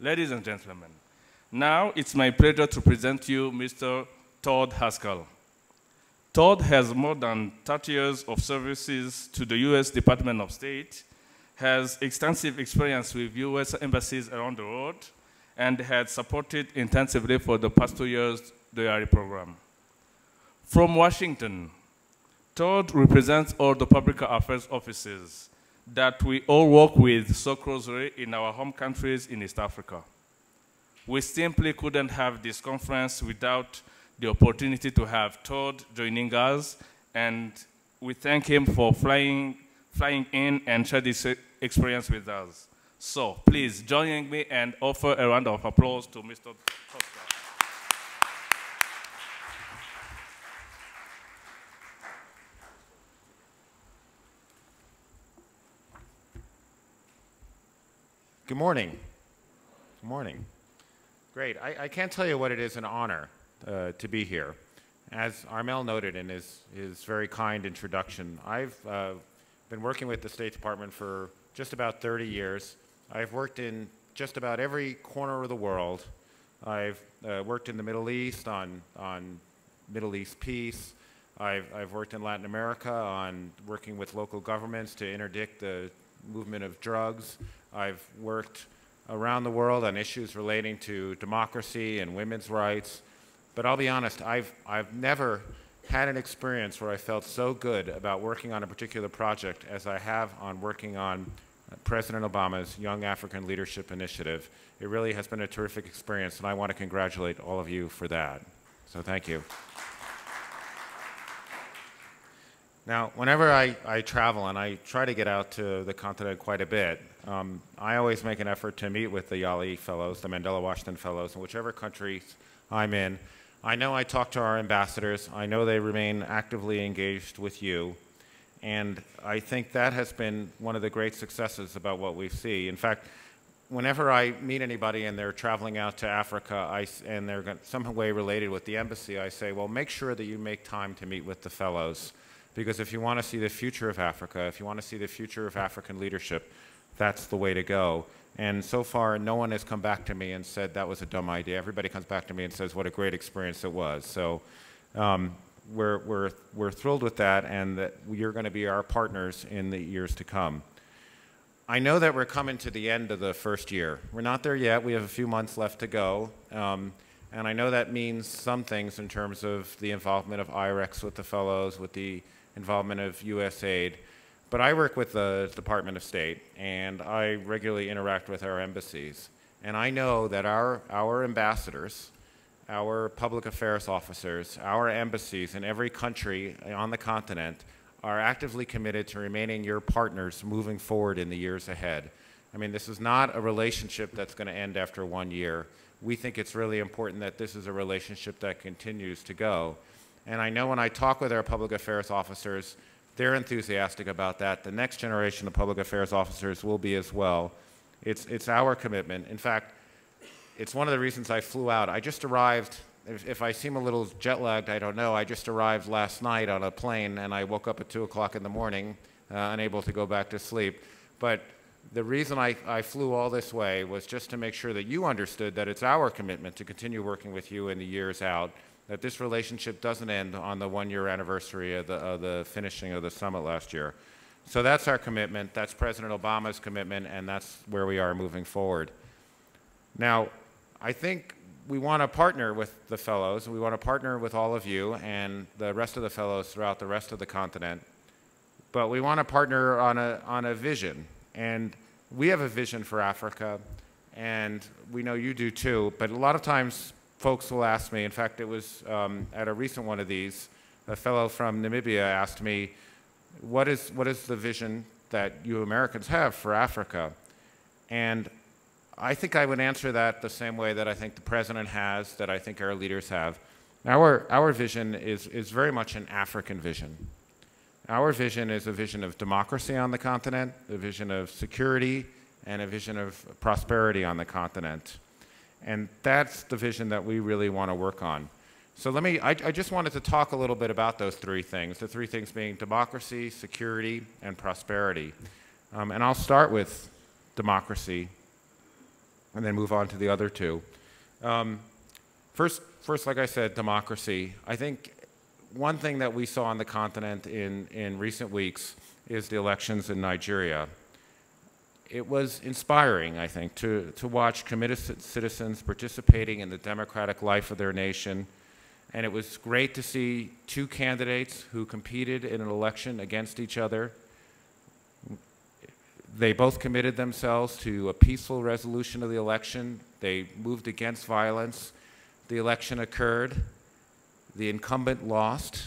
Ladies and gentlemen, now it's my pleasure to present you Mr. Todd Haskell. Todd has more than 30 years of services to the U.S. Department of State, has extensive experience with U.S. embassies around the world, and had supported intensively for the past 2 years the IRI program. From Washington, Todd represents all the public affairs offices that we all work with so closely in our home countries in East Africa. We simply couldn't have this conference without the opportunity to have Todd joining us, and we thank him for flying in and share this experience with us. So please join me and offer a round of applause to Mr. Todd. Good morning. Good morning. Great. I can't tell you what it is an honor to be here. As Armel noted in his very kind introduction, I've been working with the State Department for just about 30 years. I've worked in just about every corner of the world. I've worked in the Middle East on Middle East peace. I've worked in Latin America on working with local governments to interdict the movement of drugs. I've worked around the world on issues relating to democracy and women's rights. But I'll be honest, I've never had an experience where I felt so good about working on a particular project as I have on working on President Obama's Young African Leadership Initiative. It really has been a terrific experience, and I want to congratulate all of you for that. So thank you. Now, whenever I travel, and I try to get out to the continent quite a bit, I always make an effort to meet with the YALI Fellows, the Mandela Washington Fellows, in whichever countries I'm in. I know I talk to our ambassadors. I know they remain actively engaged with you. And I think that has been one of the great successes about what we see. In fact, whenever I meet anybody and they're traveling out to Africa and they're some way related with the embassy, I say, well, make sure that you make time to meet with the fellows. Because if you want to see the future of Africa, if you want to see the future of African leadership, that's the way to go. And so far, no one has come back to me and said that was a dumb idea. Everybody comes back to me and says what a great experience it was. So we're thrilled with that, and that you're going to be our partners in the years to come. I know that we're coming to the end of the first year. We're not there yet. We have a few months left to go. And I know that means some things in terms of the involvement of IREX with the fellows, with the involvement of USAID. But I work with the Department of State, and I regularly interact with our embassies. And I know that our ambassadors, our public affairs officers, our embassies in every country on the continent are actively committed to remaining your partners moving forward in the years ahead. I mean, this is not a relationship that's going to end after 1 year. We think it's really important that this is a relationship that continues to go. And I know when I talk with our public affairs officers, they're enthusiastic about that. The next generation of public affairs officers will be as well. It's our commitment. In fact, it's one of the reasons I flew out. I just arrived, if I seem a little jet lagged, I don't know. I just arrived last night on a plane, and I woke up at 2 o'clock in the morning, unable to go back to sleep. But the reason I flew all this way was just to make sure that you understood that it's our commitment to continue working with you in the years out, that this relationship doesn't end on the 1-year anniversary of the finishing of the summit last year. So that's our commitment. That's President Obama's commitment, and that's where we are moving forward. Now, I think we want to partner with the fellows. We want to partner with all of you and the rest of the fellows throughout the rest of the continent. But we want to partner on a vision. And we have a vision for Africa, and we know you do too. But a lot of times, folks will ask me, in fact, it was at a recent one of these, a fellow from Namibia asked me, what is the vision that you Americans have for Africa? And I think I would answer that the same way that I think the President has, that I think our leaders have. Our vision is very much an African vision. Our vision is a vision of democracy on the continent, a vision of security, and a vision of prosperity on the continent. And that's the vision that we really want to work on. So I just wanted to talk a little bit about those three things, the three things being democracy, security, and prosperity. And I'll start with democracy. and then move on to the other two. First, like I said, democracy. I think one thing that we saw on the continent in recent weeks is the elections in Nigeria. It was inspiring, I think, to watch committed citizens participating in the democratic life of their nation. And it was great to see two candidates who competed in an election against each other. They both committed themselves to a peaceful resolution of the election. They moved against violence. The election occurred. The incumbent lost.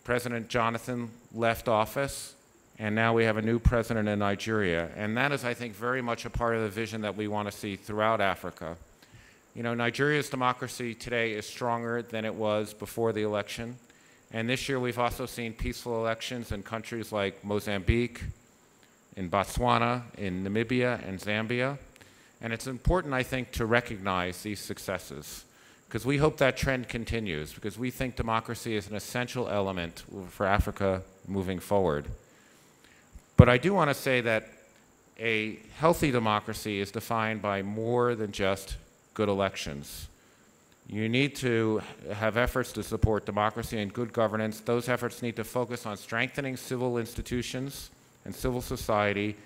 President Jonathan left office. And now we have a new president in Nigeria. And that is, I think, very much a part of the vision that we want to see throughout Africa. You know, Nigeria's democracy today is stronger than it was before the election. And this year we've also seen peaceful elections in countries like Mozambique, in Botswana, in Namibia, and Zambia. And it's important, I think, to recognize these successes, because we hope that trend continues, because we think democracy is an essential element for Africa moving forward. But I do want to say that a healthy democracy is defined by more than just good elections. You need to have efforts to support democracy and good governance. Those efforts need to focus on strengthening civil institutions and civil society,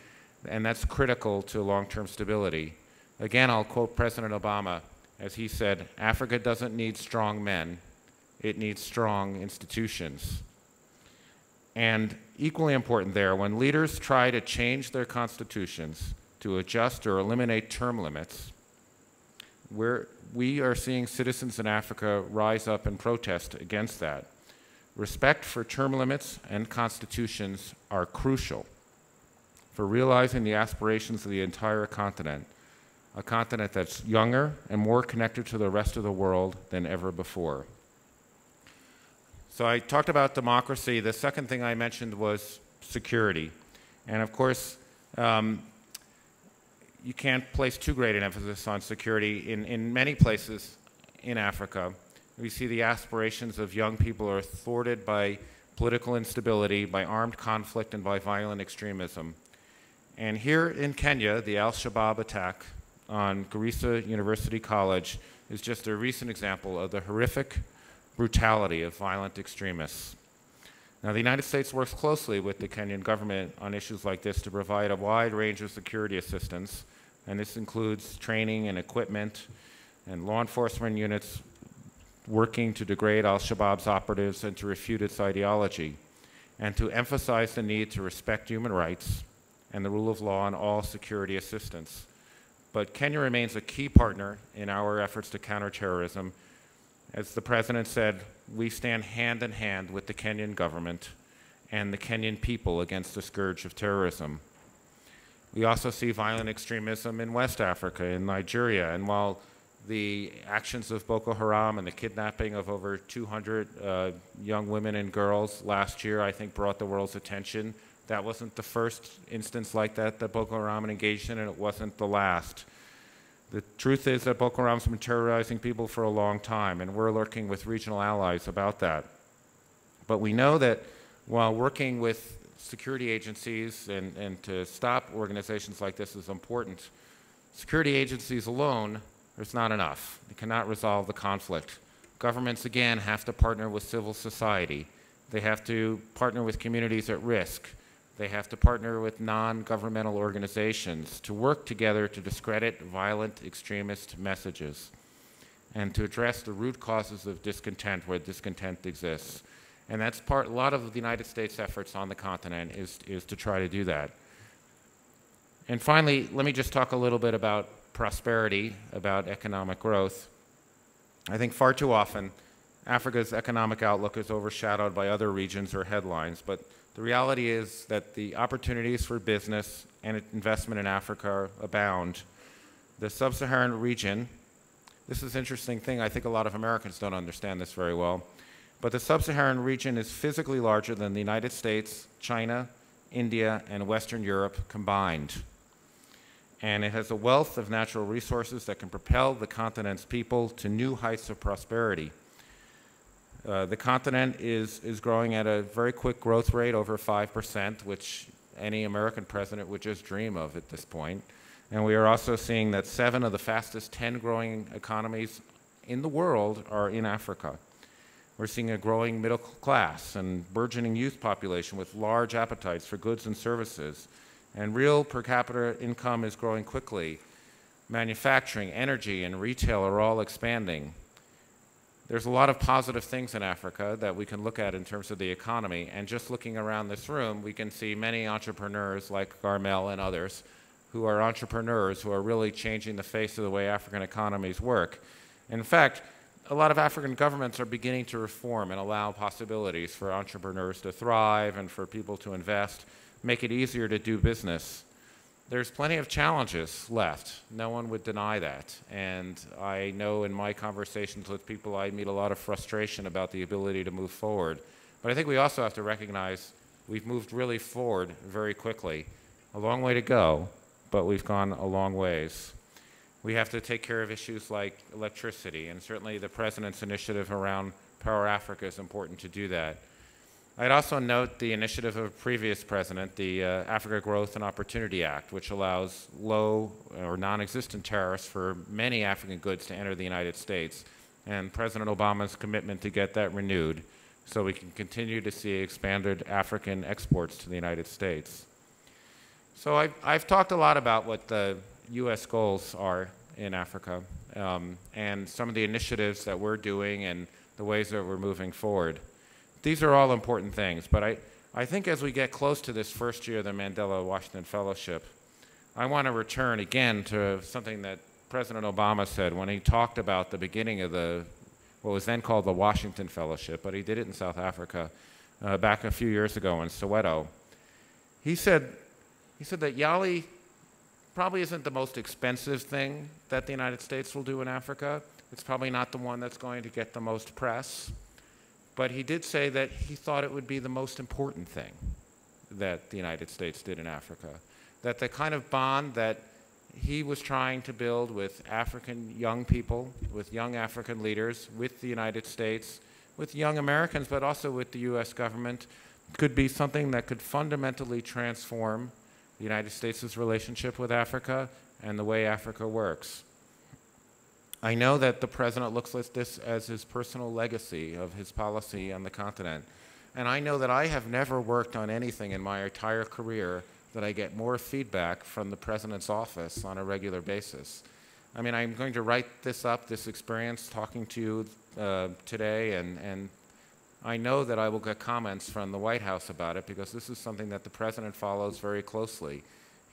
and that's critical to long-term stability. Again, I'll quote President Obama as he said, "Africa doesn't need strong men, it needs strong institutions." And equally important there, when leaders try to change their constitutions to adjust or eliminate term limits, we are seeing citizens in Africa rise up and protest against that. Respect for term limits and constitutions are crucial for realizing the aspirations of the entire continent, a continent that's younger and more connected to the rest of the world than ever before. So I talked about democracy. The second thing I mentioned was security. And of course, you can't place too great an emphasis on security. In many places in Africa, we see the aspirations of young people are thwarted by political instability, by armed conflict, and by violent extremism. And here in Kenya, the Al-Shabaab attack on Garissa University College is just a recent example of the horrific brutality of violent extremists. Now, the United States works closely with the Kenyan government on issues like this to provide a wide range of security assistance, and this includes training and equipment and law enforcement units working to degrade al-Shabaab's operatives and to refute its ideology, and to emphasize the need to respect human rights and the rule of law in all security assistance. But Kenya remains a key partner in our efforts to counter terrorism. As the President said, we stand hand in hand with the Kenyan government and the Kenyan people against the scourge of terrorism. We also see violent extremism in West Africa, in Nigeria, and while the actions of Boko Haram and the kidnapping of over 200 young women and girls last year, I think, brought the world's attention, that wasn't the first instance like that Boko Haram engaged in, and it wasn't the last. The truth is that Boko Haram's been terrorizing people for a long time, and we're working with regional allies about that. But we know that while working with security agencies and to stop organizations like this is important, security agencies alone is not enough. They cannot resolve the conflict. Governments, again, have to partner with civil society. They have to partner with communities at risk. They have to partner with non-governmental organizations to work together to discredit violent extremist messages and to address the root causes of discontent where discontent exists. And that's a lot of the United States' efforts on the continent is to try to do that. And finally, let me just talk a little bit about prosperity, about economic growth. I think far too often, Africa's economic outlook is overshadowed by other regions or headlines, but the reality is that the opportunities for business and investment in Africa abound. The sub-Saharan region, this is an interesting thing, I think a lot of Americans don't understand this very well, but the sub-Saharan region is physically larger than the United States, China, India, and Western Europe combined. And it has a wealth of natural resources that can propel the continent's people to new heights of prosperity. The continent is growing at a very quick growth rate, over 5%, which any American president would just dream of at this point. And we are also seeing that 7 of the fastest 10 growing economies in the world are in Africa. We're seeing a growing middle class and burgeoning youth population with large appetites for goods and services. And real per capita income is growing quickly. Manufacturing, energy, and retail are all expanding. There's a lot of positive things in Africa that we can look at in terms of the economy. And just looking around this room, we can see many entrepreneurs like Garmel and others who are entrepreneurs who are really changing the face of the way African economies work. In fact, a lot of African governments are beginning to reform and allow possibilities for entrepreneurs to thrive and for people to invest, make it easier to do business. There's plenty of challenges left. No one would deny that. And I know in my conversations with people, I meet a lot of frustration about the ability to move forward. But I think we also have to recognize we've moved really forward very quickly. A long way to go, but we've gone a long ways. We have to take care of issues like electricity, and certainly the President's initiative around Power Africa is important to do that. I'd also note the initiative of a previous president, the Africa Growth and Opportunity Act, which allows low or non-existent tariffs for many African goods to enter the United States, and President Obama's commitment to get that renewed so we can continue to see expanded African exports to the United States. So I've talked a lot about what the U.S. goals are in Africa and some of the initiatives that we're doing and the ways that we're moving forward. These are all important things, but I think as we get close to this first year of the Mandela Washington Fellowship, I want to return again to something that President Obama said when he talked about the beginning of what was then called the Washington Fellowship, but he did it in South Africa back a few years ago in Soweto. He said that YALI probably isn't the most expensive thing that the United States will do in Africa. It's probably not the one that's going to get the most press. But he did say that he thought it would be the most important thing that the United States did in Africa. That the kind of bond that he was trying to build with African young people, with young African leaders, with the United States, with young Americans, but also with the U.S. government, could be something that could fundamentally transform the United States' relationship with Africa and the way Africa works. I know that the President looks at this as his personal legacy of his policy on the continent. And I know that I have never worked on anything in my entire career that I get more feedback from the President's office on a regular basis. I mean, I'm going to write this up, this experience, talking to you today, and I know that I will get comments from the White House about it because this is something that the President follows very closely.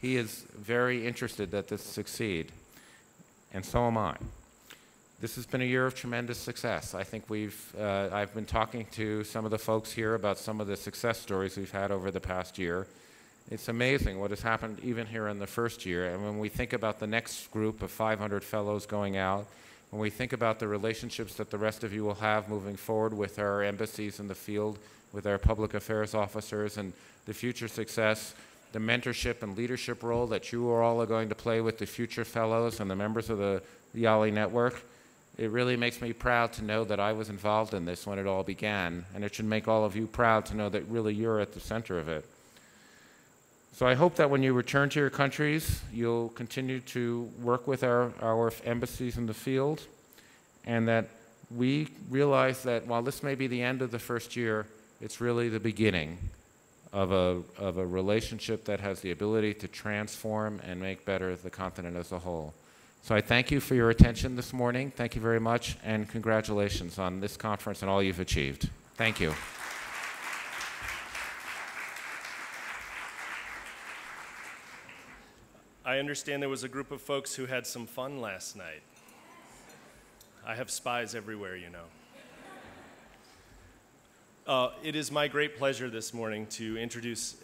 He is very interested that this succeed, and so am I. This has been a year of tremendous success. I think I've been talking to some of the folks here about some of the success stories we've had over the past year. It's amazing what has happened even here in the first year. And when we think about the next group of 500 fellows going out, when we think about the relationships that the rest of you will have moving forward with our embassies in the field, with our public affairs officers, and the future success, the mentorship and leadership role that you all are going to play with the future fellows and the members of the YALI network, it really makes me proud to know that I was involved in this when it all began, and it should make all of you proud to know that really you're at the center of it. So I hope that when you return to your countries, you'll continue to work with our embassies in the field, and that we realize that while this may be the end of the first year, it's really the beginning of a relationship that has the ability to transform and make better the continent as a whole. So I thank you for your attention this morning. Thank you very much, and congratulations on this conference and all you've achieved. Thank you. I understand there was a group of folks who had some fun last night. I have spies everywhere, you know. It is my great pleasure this morning to introduce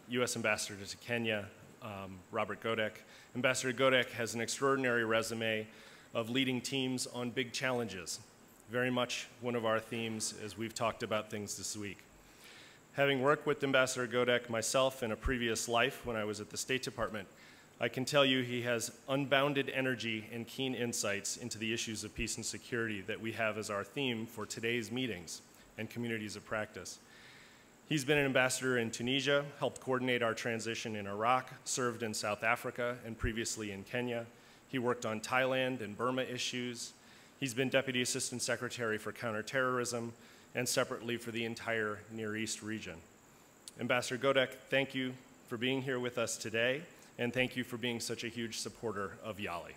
U.S. Ambassador to Kenya, Robert Godek. Ambassador Godek has an extraordinary resume of leading teams on big challenges, very much one of our themes as we've talked about things this week. Having worked with Ambassador Godek myself in a previous life when I was at the State Department, I can tell you he has unbounded energy and keen insights into the issues of peace and security that we have as our theme for today's meetings and communities of practice. He's been an ambassador in Tunisia, helped coordinate our transition in Iraq, served in South Africa, and previously in Kenya. He worked on Thailand and Burma issues. He's been Deputy Assistant Secretary for Counterterrorism and separately for the entire Near East region. Ambassador Godek, thank you for being here with us today, and thank you for being such a huge supporter of YALI.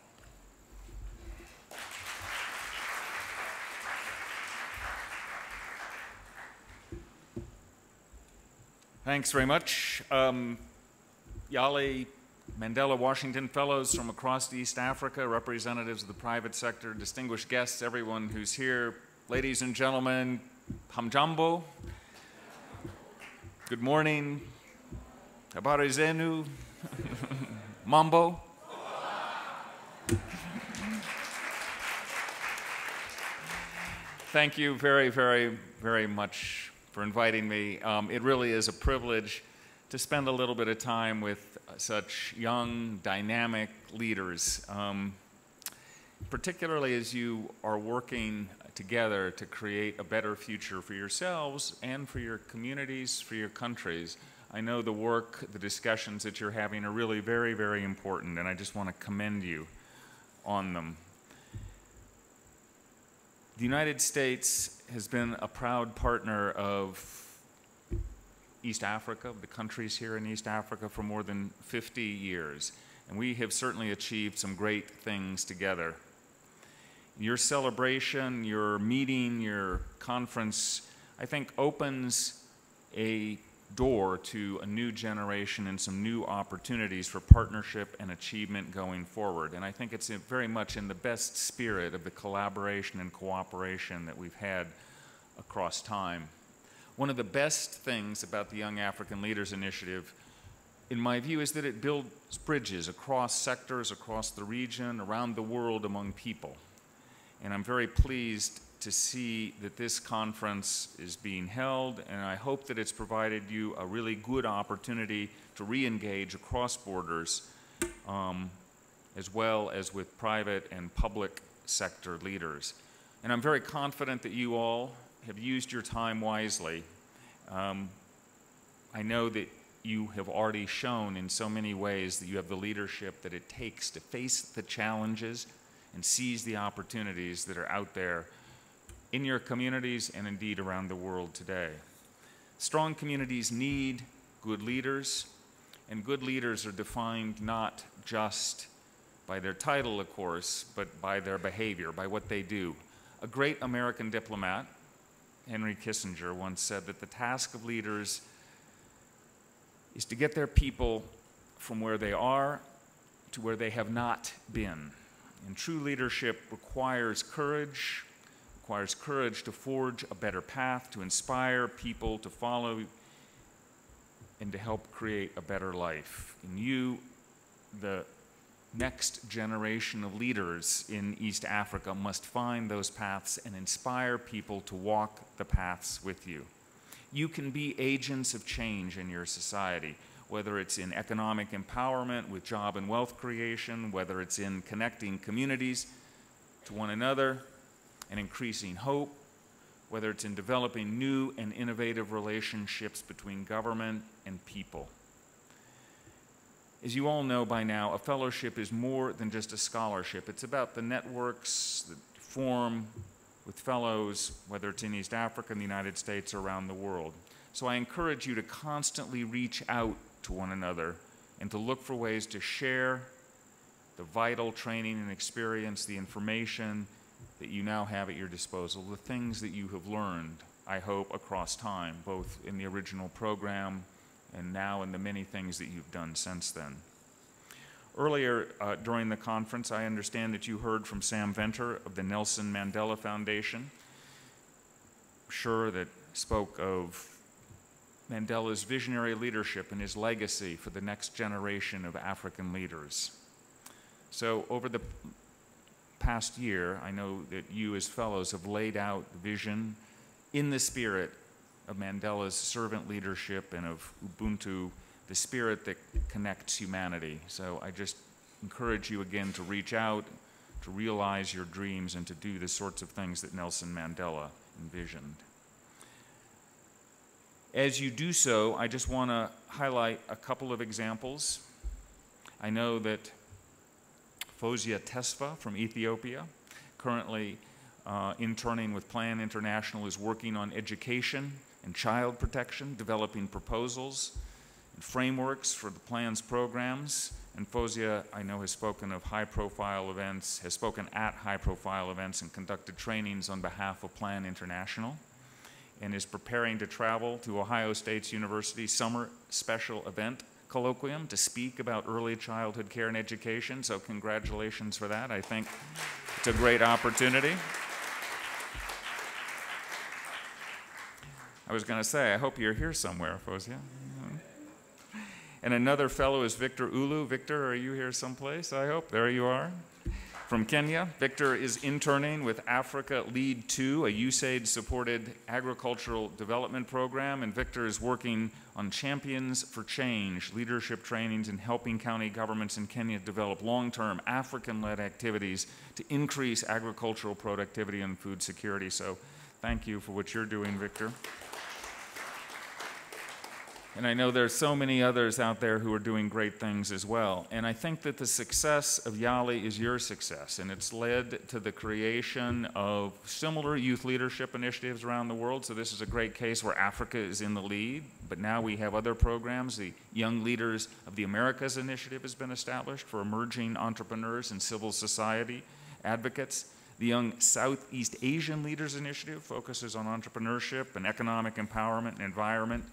Thanks very much. YALI, Mandela Washington Fellows from across East Africa, representatives of the private sector, distinguished guests, everyone who's here, ladies and gentlemen, hamjambo, good morning, habari zenu, mambo. Thank you very, very, very much for inviting me. It really is a privilege to spend a little bit of time with such young, dynamic leaders, particularly as you are working together to create a better future for yourselves and for your communities, for your countries. I know the work, the discussions that you're having are really very, very important, and I just want to commend you on them. The United States has been a proud partner of East Africa, the countries here in East Africa, for more than 50 years. And we have certainly achieved some great things together. Your celebration, your meeting, your conference, I think opens a door to a new generation and some new opportunities for partnership and achievement going forward. And I think it's very much in the best spirit of the collaboration and cooperation that we've had across time. One of the best things about the Young African Leaders Initiative, in my view, is that it builds bridges across sectors, across the region, around the world, among people. And I'm very pleased to see that this conference is being held, and I hope that it's provided you a really good opportunity to re-engage across borders, as well as with private and public sector leaders. And I'm very confident that you all have used your time wisely. I know that you have already shown in so many ways that you have the leadership that it takes to face the challenges and seize the opportunities that are out there in your communities and indeed around the world today. Strong communities need good leaders, and good leaders are defined not just by their title, of course, but by their behavior, by what they do. A great American diplomat, Henry Kissinger, once said that the task of leaders is to get their people from where they are to where they have not been. And true leadership requires courage to forge a better path, to inspire people to follow, and to help create a better life. And you, the next generation of leaders in East Africa, must find those paths and inspire people to walk the paths with you. You can be agents of change in your society, whether it's in economic empowerment with job and wealth creation, whether it's in connecting communities to one another and increasing hope, whether it's in developing new and innovative relationships between government and people. As you all know by now, a fellowship is more than just a scholarship. It's about the networks that form with fellows, whether it's in East Africa, in the United States, or around the world. So I encourage you to constantly reach out to one another and to look for ways to share the vital training and experience, the information that you now have at your disposal, the things that you have learned, I hope, across time, both in the original program and now in the many things that you've done since then. Earlier during the conference, I understand that you heard from Sam Venter of the Nelson Mandela Foundation, that spoke of Mandela's visionary leadership and his legacy for the next generation of African leaders. So over the past year, I know that you as fellows have laid out the vision in the spirit of Mandela's servant leadership and of Ubuntu, the spirit that connects humanity. So I just encourage you again to reach out, to realize your dreams, and to do the sorts of things that Nelson Mandela envisioned. As you do so, I just want to highlight a couple of examples. I know that Fozia Tesfa from Ethiopia, currently interning with Plan International, is working on education and child protection, developing proposals and frameworks for the plan's programs. And Fozia, I know, has spoken of high-profile events, has spoken at high-profile events and conducted trainings on behalf of Plan International, and is preparing to travel to Ohio State University's Summer Special Event Colloquium to speak about early childhood care and education. So congratulations for that. I think it's a great opportunity. I was going to say, I hope you're here somewhere, Fozia. And another fellow is Victor Ulu. Victor, are you here someplace? I hope. There you are. From Kenya, Victor is interning with Africa Lead 2, a USAID-supported agricultural development program, and Victor is working on Champions for Change, leadership trainings, and helping county governments in Kenya develop long-term African-led activities to increase agricultural productivity and food security. So thank you for what you're doing, Victor. And I know there's so many others out there who are doing great things as well. And I think that the success of YALI is your success, and it's led to the creation of similar youth leadership initiatives around the world. So this is a great case where Africa is in the lead, but now we have other programs. The Young Leaders of the Americas initiative has been established for emerging entrepreneurs and civil society advocates. The Young Southeast Asian Leaders Initiative focuses on entrepreneurship and economic empowerment and environment,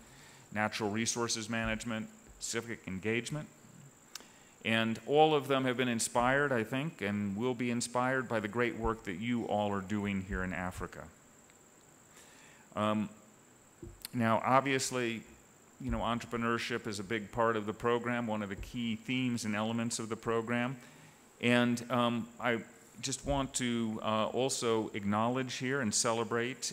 natural resources management, civic engagement. And all of them have been inspired, I think, and will be inspired by the great work that you all are doing here in Africa. Now, obviously, you know, entrepreneurship is a big part of the program, one of the key themes and elements of the program. And I just want to also acknowledge here and celebrate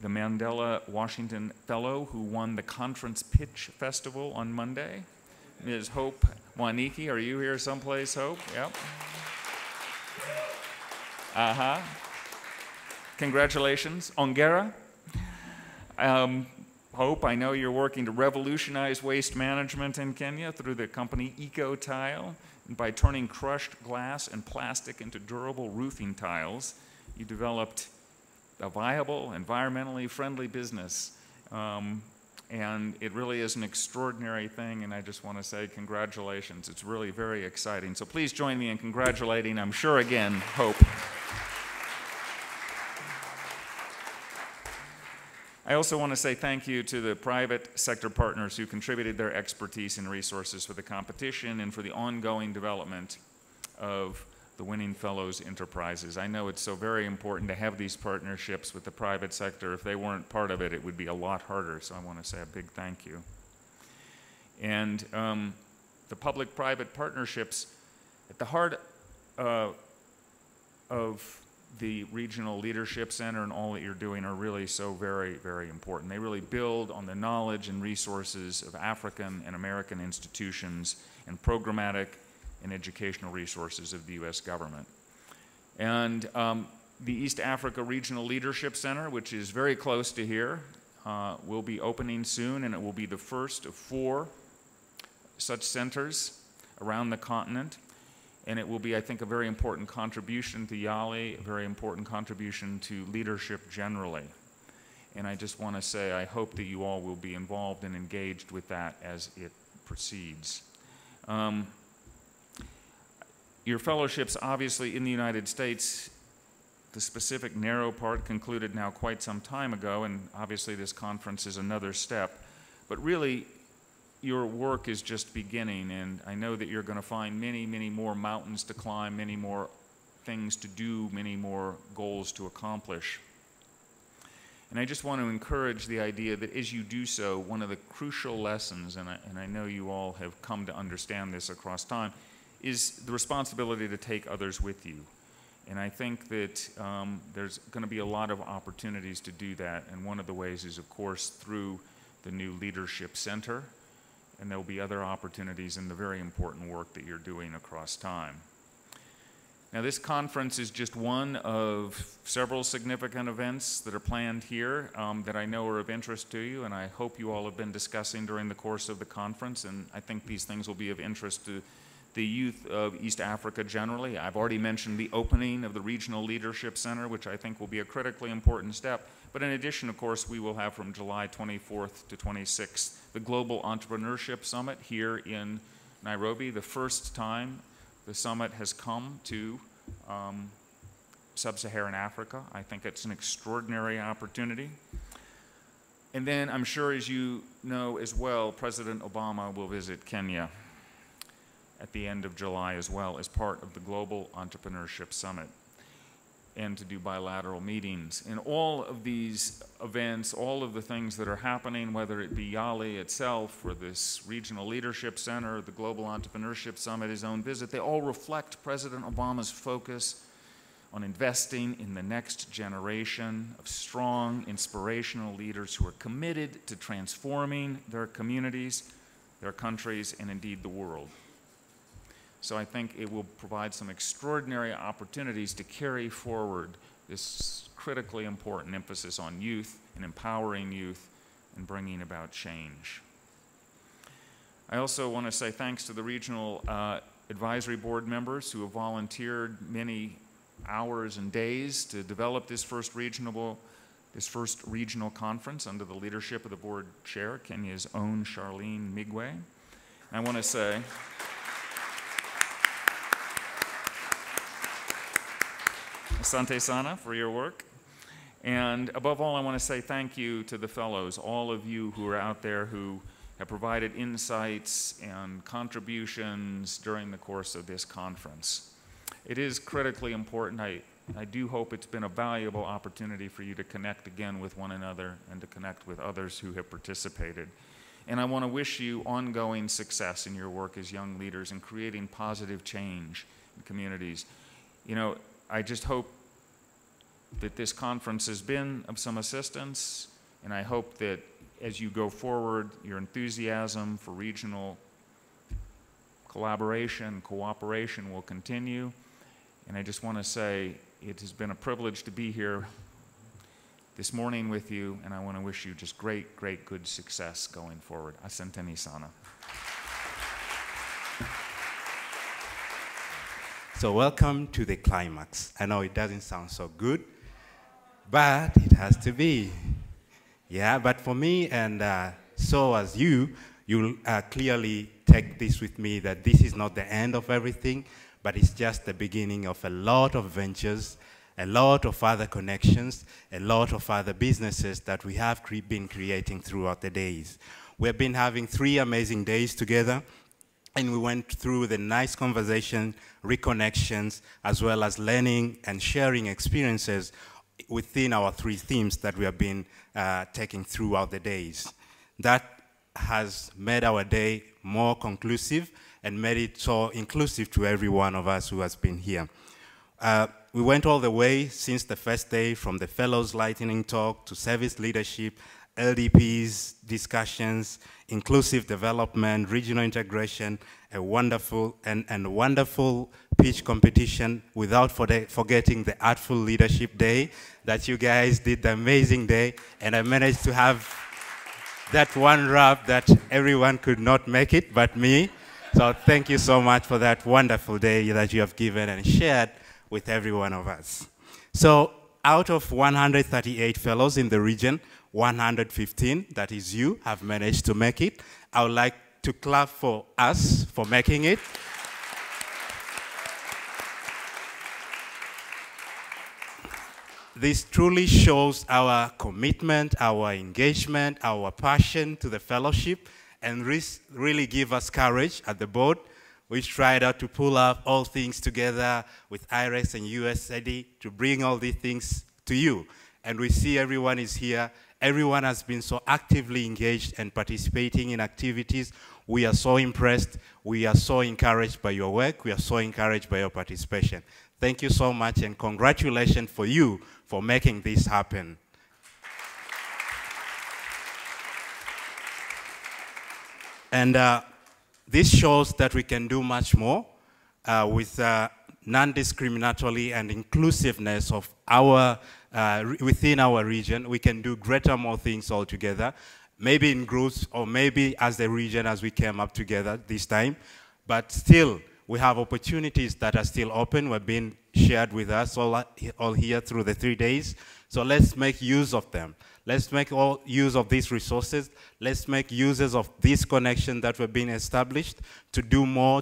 the Mandela Washington Fellow who won the Conference Pitch Festival on Monday. Ms. Hope Waniki, are you here someplace, Hope? Yep. Congratulations. Ongera. Hope, I know you're working to revolutionize waste management in Kenya through the company EcoTile. And by turning crushed glass and plastic into durable roofing tiles, you developed a viable, environmentally friendly business. And it really is an extraordinary thing, and I just want to say congratulations. It's really very exciting. So please join me in congratulating, I'm sure again, Hope. I also want to say thank you to the private sector partners who contributed their expertise and resources for the competition and for the ongoing development of the Winning Fellows enterprises. I know it's so very important to have these partnerships with the private sector. If they weren't part of it, it would be a lot harder, so I want to say a big thank you. And the public-private partnerships at the heart of the Regional Leadership Center and all that you're doing are really so very, very important. They really build on the knowledge and resources of African and American institutions and programmatic and educational resources of the U.S. government. And the East Africa Regional Leadership Center, which is very close to here, will be opening soon, and it will be the first of 4 such centers around the continent. And it will be, I think, a very important contribution to YALI, a very important contribution to leadership generally. And I just want to say I hope that you all will be involved and engaged with that as it proceeds. Your fellowships, obviously, in the United States, the specific narrow part concluded now quite some time ago, and obviously this conference is another step. But really, your work is just beginning, and I know that you're going to find many, many more mountains to climb, many more things to do, many more goals to accomplish. And I just want to encourage the idea that as you do so, one of the crucial lessons, and I know you all have come to understand this across time, is the responsibility to take others with you. And I think that there's going to be a lot of opportunities to do that, and one of the ways is, of course, through the new Leadership Center, and there will be other opportunities in the very important work that you're doing across time. Now, this conference is just one of several significant events that are planned here that I know are of interest to you, and I hope you all have been discussing during the course of the conference, and I think these things will be of interest to the youth of East Africa generally. I've already mentioned the opening of the Regional Leadership Center, which I think will be a critically important step. But in addition, of course, we will have from July 24th to 26th the Global Entrepreneurship Summit here in Nairobi, the first time the summit has come to sub-Saharan Africa. I think it's an extraordinary opportunity. And then I'm sure, as you know as well, President Obama will visit Kenya at the end of July as well as part of the Global Entrepreneurship Summit, and to do bilateral meetings. And all of these events, all of the things that are happening, whether it be YALI itself or this Regional Leadership Center, the Global Entrepreneurship Summit, his own visit, they all reflect President Obama's focus on investing in the next generation of strong, inspirational leaders who are committed to transforming their communities, their countries, and indeed the world. So I think it will provide some extraordinary opportunities to carry forward this critically important emphasis on youth and empowering youth and bringing about change. I also want to say thanks to the regional advisory board members who have volunteered many hours and days to develop this first regional conference under the leadership of the board chair, Kenya's own Charlene Migwe. I want to say Asante Sana for your work. And above all, I want to say thank you to the fellows, all of you who are out there who have provided insights and contributions during the course of this conference. It is critically important. I do hope it's been a valuable opportunity for you to connect again with one another and to connect with others who have participated. And I want to wish you ongoing success in your work as young leaders in creating positive change in communities. You know, I just hope that this conference has been of some assistance, and I hope that as you go forward, your enthusiasm for regional collaboration, cooperation will continue. And I just want to say it has been a privilege to be here this morning with you, and I want to wish you just great, great, good success going forward. Asanteni sana. So welcome to the climax. I know it doesn't sound so good, but it has to be. Yeah, but for me, and so as you'll clearly take this with me, that this is not the end of everything, but it's just the beginning of a lot of ventures, a lot of other connections, a lot of other businesses that we have been creating throughout the days. We've been having 3 amazing days together, and we went through the nice conversation, reconnections, as well as learning and sharing experiences within our 3 themes that we have been taking throughout the days. That has made our day more conclusive and made it so inclusive to every one of us who has been here. We went all the way since the first day, from the Fellows Lightning Talk to service leadership, LDPs, discussions, inclusive development, regional integration, a wonderful pitch competition, without forgetting the Artful Leadership Day that you guys did, the amazing day, and I managed to have that one rap that everyone could not make it but me. So thank you so much for that wonderful day that you have given and shared with every one of us. So out of 138 fellows in the region, 115, that is you, have managed to make it. I would like to clap for us for making it. This truly shows our commitment, our engagement, our passion to the fellowship, and really give us courage at the board. We tried out to pull up all things together with IREX and USAID to bring all these things to you. And we see everyone is here. Everyone has been so actively engaged and participating in activities. We are so impressed. We are so encouraged by your work. We are so encouraged by your participation. Thank you so much, and congratulations for you for making this happen. And this shows that we can do much more with non-discriminatorily and inclusiveness of our, within our region, we can do greater more things all together, maybe in groups or maybe as the region as we came up together this time. But still, we have opportunities that are still open. We're being shared with us all here through the 3 days. So let's make use of them. Let's make all use of these resources. Let's make uses of this connection that we've been established to do more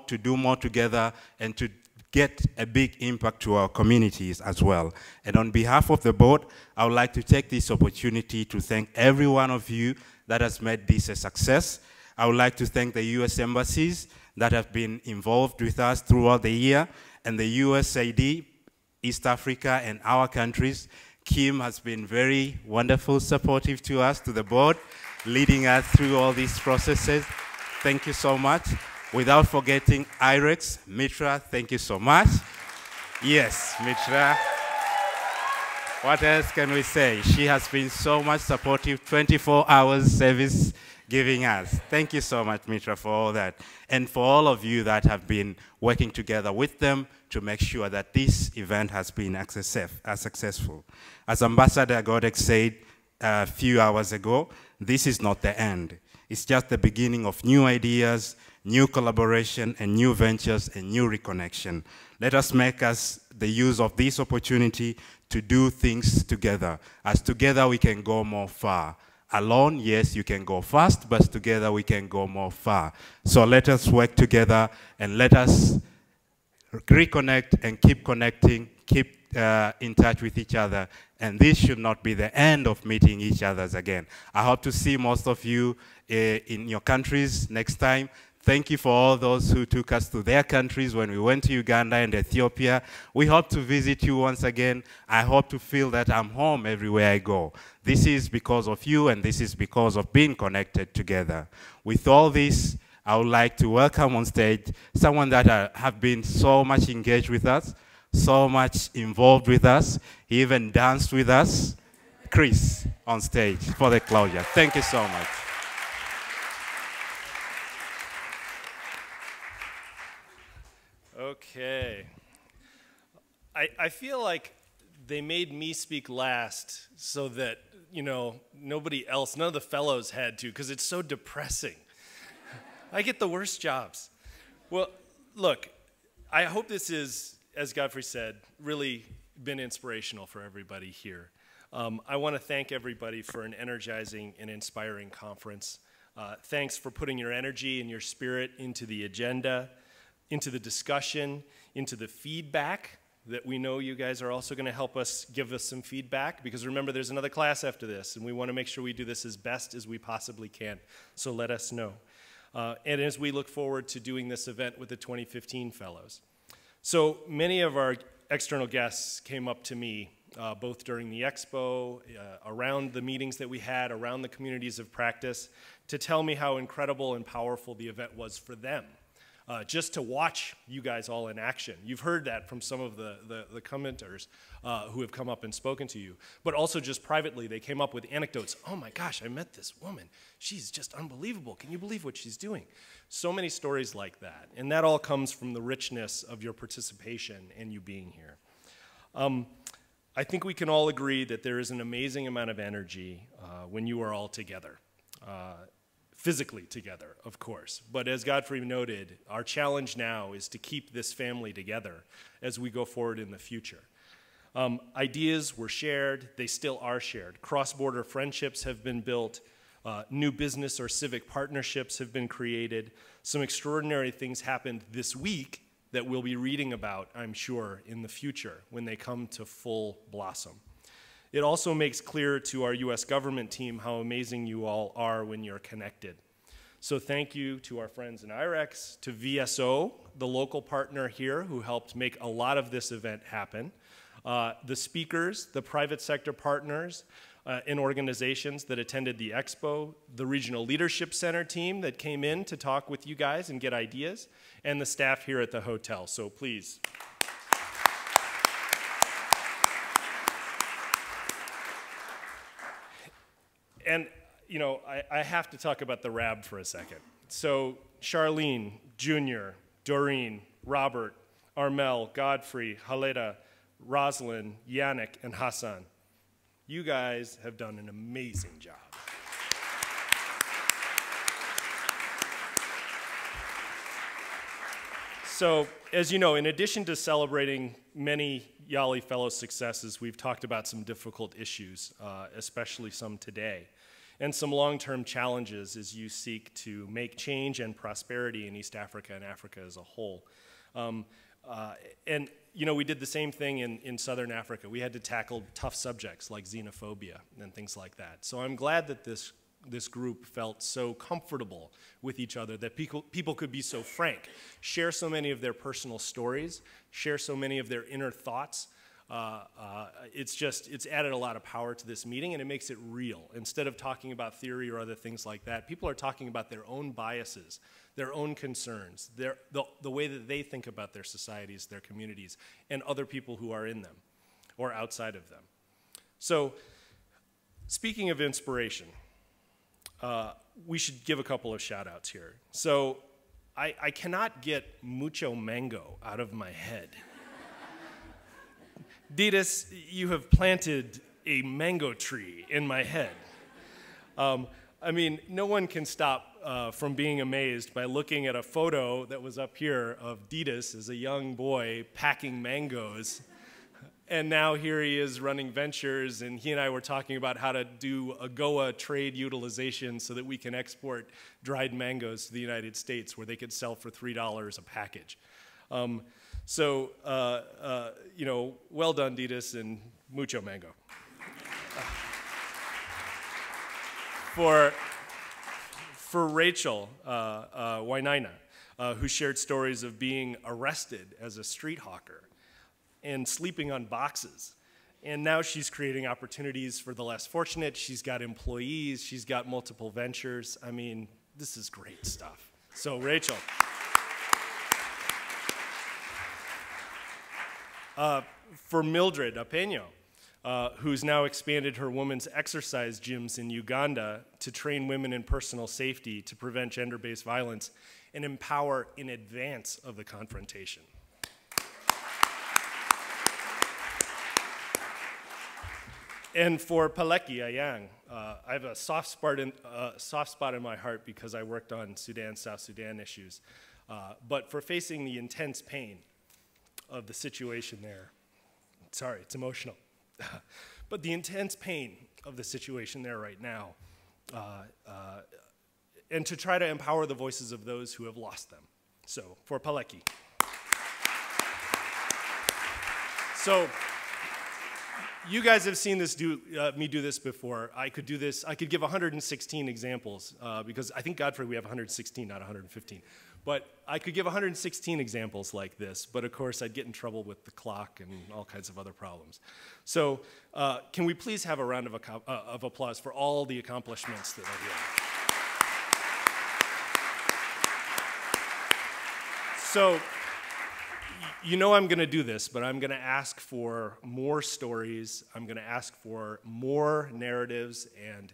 together, and to get a big impact to our communities as well. And on behalf of the board, I would like to take this opportunity to thank every one of you that has made this a success. I would like to thank the U.S. embassies that have been involved with us throughout the year, and the USAID, East Africa, and our countries. Kim has been very wonderful, supportive to us, to the board, leading us through all these processes. Thank you so much. Without forgetting IREX, Mitra, thank you so much. Yes, Mitra. What else can we say? She has been so much supportive, 24 hours service giving us. Thank you so much, Mitra, for all that. And for all of you that have been working together with them to make sure that this event has been successful. As Ambassador Godek said a few hours ago, this is not the end. It's just the beginning of new ideas, new collaboration, and new ventures, and new reconnection. Let us make the use of this opportunity to do things together. As together we can go more far. Alone, yes, you can go fast, but together we can go more far. So let us work together, and let us reconnect and keep connecting, keep in touch with each other. And this should not be the end of meeting each other again. I hope to see most of you in your countries next time. Thank you for all those who took us to their countries when we went to Uganda and Ethiopia. We hope to visit you once again. I hope to feel that I'm home everywhere I go. This is because of you, and this is because of being connected together. With all this, I would like to welcome on stage someone that have been so much engaged with us, so much involved with us. He even danced with us. Chris, on stage for the closure. Thank you so much. Okay. I feel like they made me speak last so that, you know, nobody else, none of the fellows had to, because it's so depressing. I get the worst jobs. Well, look, I hope this is, as Godfrey said, really been inspirational for everybody here. I want to thank everybody for an energizing and inspiring conference. Thanks for putting your energy and your spirit into the agenda, into the discussion, into the feedback that we know you guys are also going to help us, give us some feedback, because remember, there's another class after this, and we want to make sure we do this as best as we possibly can, so let us know. And as we look forward to doing this event with the 2015 Fellows. So many of our external guests came up to me, both during the expo, around the meetings that we had, around the communities of practice, to tell me how incredible and powerful the event was for them. Just to watch you guys all in action. You've heard that from some of the commenters who have come up and spoken to you. But also just privately, they came up with anecdotes. Oh my gosh, I met this woman. She's just unbelievable. Can you believe what she's doing? So many stories like that. And that all comes from the richness of your participation and you being here. I think we can all agree that there is an amazing amount of energy when you are all together. Physically together, of course. But as Godfrey noted, our challenge now is to keep this family together as we go forward in the future. Ideas were shared, they still are shared. Cross-border friendships have been built, new business or civic partnerships have been created. Some extraordinary things happened this week that we'll be reading about, I'm sure, in the future when they come to full blossom. It also makes clear to our U.S. government team how amazing you all are when you're connected. So thank you to our friends in IREX, to VSO, the local partner here who helped make a lot of this event happen, the speakers, the private sector partners and organizations that attended the expo, the Regional Leadership Center team that came in to talk with you guys and get ideas, and the staff here at the hotel. So please. And, you know, I have to talk about the RAB for a second. So Charlene, Junior, Doreen, Robert, Armel, Godfrey, Haleda, Roslyn, Yannick, and Hassan. You guys have done an amazing job. So, as you know, in addition to celebrating many YALI Fellow successes, we've talked about some difficult issues, especially some today, and some long-term challenges as you seek to make change and prosperity in East Africa and Africa as a whole. And, you know, we did the same thing in Southern Africa. We had to tackle tough subjects like xenophobia and things like that. So I'm glad that this group felt so comfortable with each other, that people could be so frank, share so many of their personal stories, share so many of their inner thoughts. It's added a lot of power to this meeting, and it makes it real. Instead of talking about theory or other things like that, people are talking about their own biases, their own concerns, the way that they think about their societies, their communities, and other people who are in them or outside of them. So, speaking of inspiration, we should give a couple of shout outs here. So I cannot get mucho mango out of my head. Didas, you have planted a mango tree in my head. I mean, no one can stop from being amazed by looking at a photo that was up here of Didas as a young boy packing mangoes. And now here he is running ventures, and he and I were talking about how to do AGOA trade utilization so that we can export dried mangoes to the United States where they could sell for $3 a package. So, you know, well done, Didas, and mucho mango. For Rachel Wainaina, who shared stories of being arrested as a street hawker and sleeping on boxes. And now she's creating opportunities for the less fortunate. She's got employees. She's got multiple ventures. I mean, this is great stuff. So, Rachel. For Mildred Apeño, who's now expanded her women's exercise gyms in Uganda to train women in personal safety to prevent gender-based violence and empower in advance of the confrontation. And for Paleki Ayang, I have a soft spot in my heart because I worked on Sudan, South Sudan issues. But for facing the intense pain of the situation there, sorry, it's emotional. But the intense pain of the situation there right now, and to try to empower the voices of those who have lost them. So, for Paleki. So, you guys have seen this me do this before. I could do this. I could give 116 examples because I think Godfrey we have 116, not 115. But I could give 116 examples like this. But of course, I'd get in trouble with the clock and all kinds of other problems. So, can we please have a round of applause for all the accomplishments that are here? So. You know I'm going to do this, but I'm going to ask for more stories. I'm going to ask for more narratives and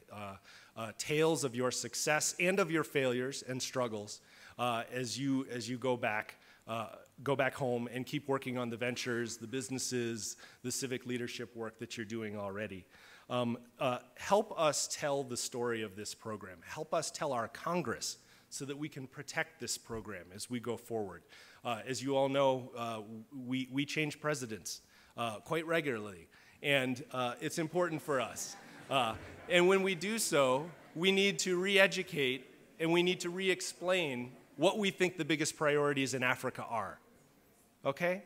tales of your success and of your failures and struggles as you go back home and keep working on the ventures, the businesses, the civic leadership work that you're doing already. Help us tell the story of this program. Help us tell our Congress so that we can protect this program as we go forward. As you all know, we change presidents quite regularly, and it's important for us. And when we do so, we need to re-educate and we need to re-explain what we think the biggest priorities in Africa are. Okay?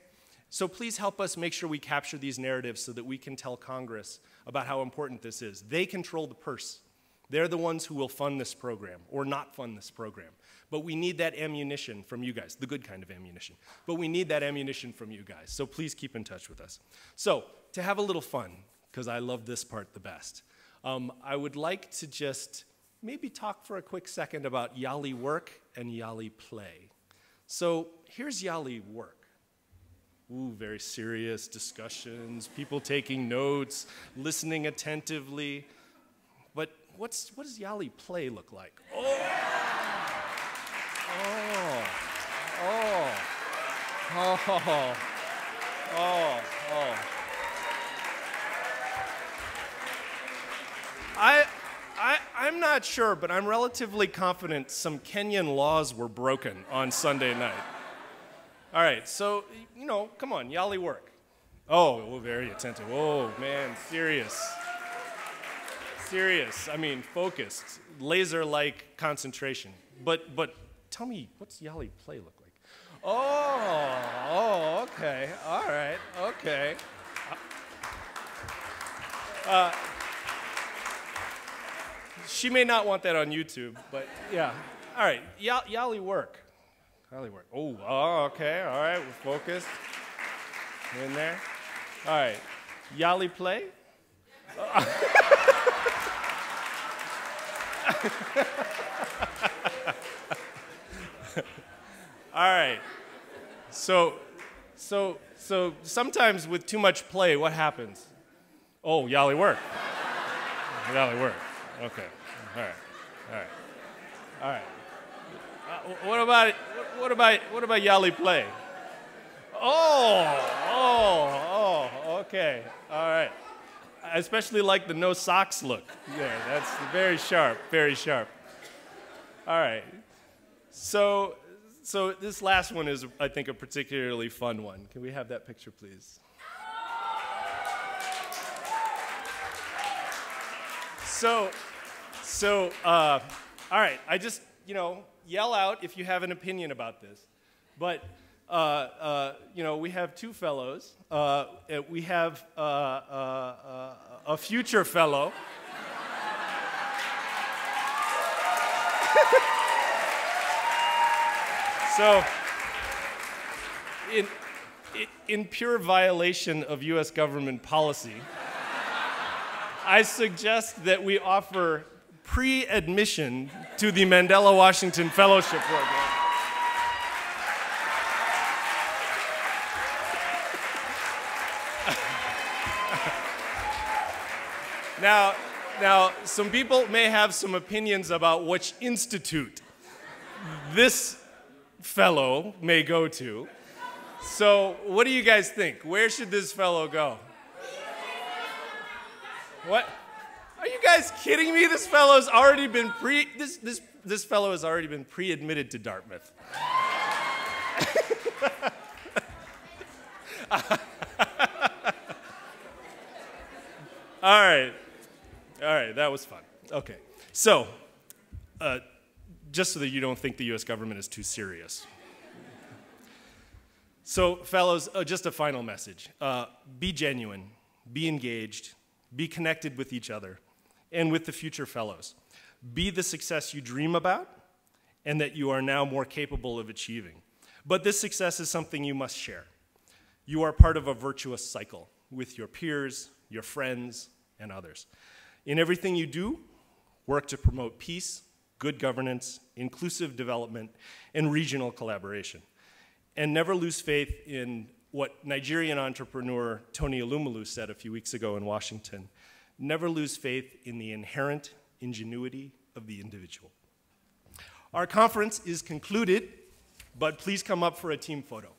So please help us make sure we capture these narratives so that we can tell Congress about how important this is. They control the purse. They're the ones who will fund this program or not fund this program. But we need that ammunition from you guys, the good kind of ammunition. But we need that ammunition from you guys, so please keep in touch with us. So, to have a little fun, because I love this part the best, I would like to just maybe talk for a quick second about YALI work and YALI play. So, here's YALI work. Ooh, very serious discussions, people taking notes, listening attentively. But what does YALI play look like? I'm not sure, but I'm relatively confident some Kenyan laws were broken on Sunday night. All right, so, you know, come on, Yali work. Oh, very attentive. Oh, man, serious. Serious, I mean, focused, laser-like concentration. But tell me, what's Yali play look like? Oh, okay, all right, okay. She may not want that on YouTube, but yeah. All right, Yali work. Yali work. Oh, okay, all right, we're focused. In there. All right, Yali play. All right. So sometimes with too much play, what happens? Oh, Yali work. Yali work. Okay. All right. All right. All right. What about Yali play? Oh, okay. All right. I especially like the no socks look. Yeah, that's very sharp, very sharp. All right. So this last one is, I think, a particularly fun one. Can we have that picture, please? All right, I just, you know, yell out if you have an opinion about this. But, you know, we have two fellows. We have a future fellow. So, in pure violation of U.S. government policy, I suggest that we offer pre-admission to the Mandela Washington Fellowship Program. Now, some people may have some opinions about which institute this fellow may go to. So, what do you guys think? Where should this fellow go? What? Are you guys kidding me? This fellow's already been this fellow has already been pre-admitted to Dartmouth. All right, that was fun. Okay, so just so that you don't think the U.S. government is too serious. So, fellows, just a final message. Be genuine, be engaged, be connected with each other and with the future fellows. Be the success you dream about and that you are now more capable of achieving. But this success is something you must share. You are part of a virtuous cycle with your peers, your friends, and others. In everything you do, work to promote peace, good governance, inclusive development, and regional collaboration. And never lose faith in what Nigerian entrepreneur Tony Elumelu said a few weeks ago in Washington. Never lose faith in the inherent ingenuity of the individual. Our conference is concluded, but please come up for a team photo.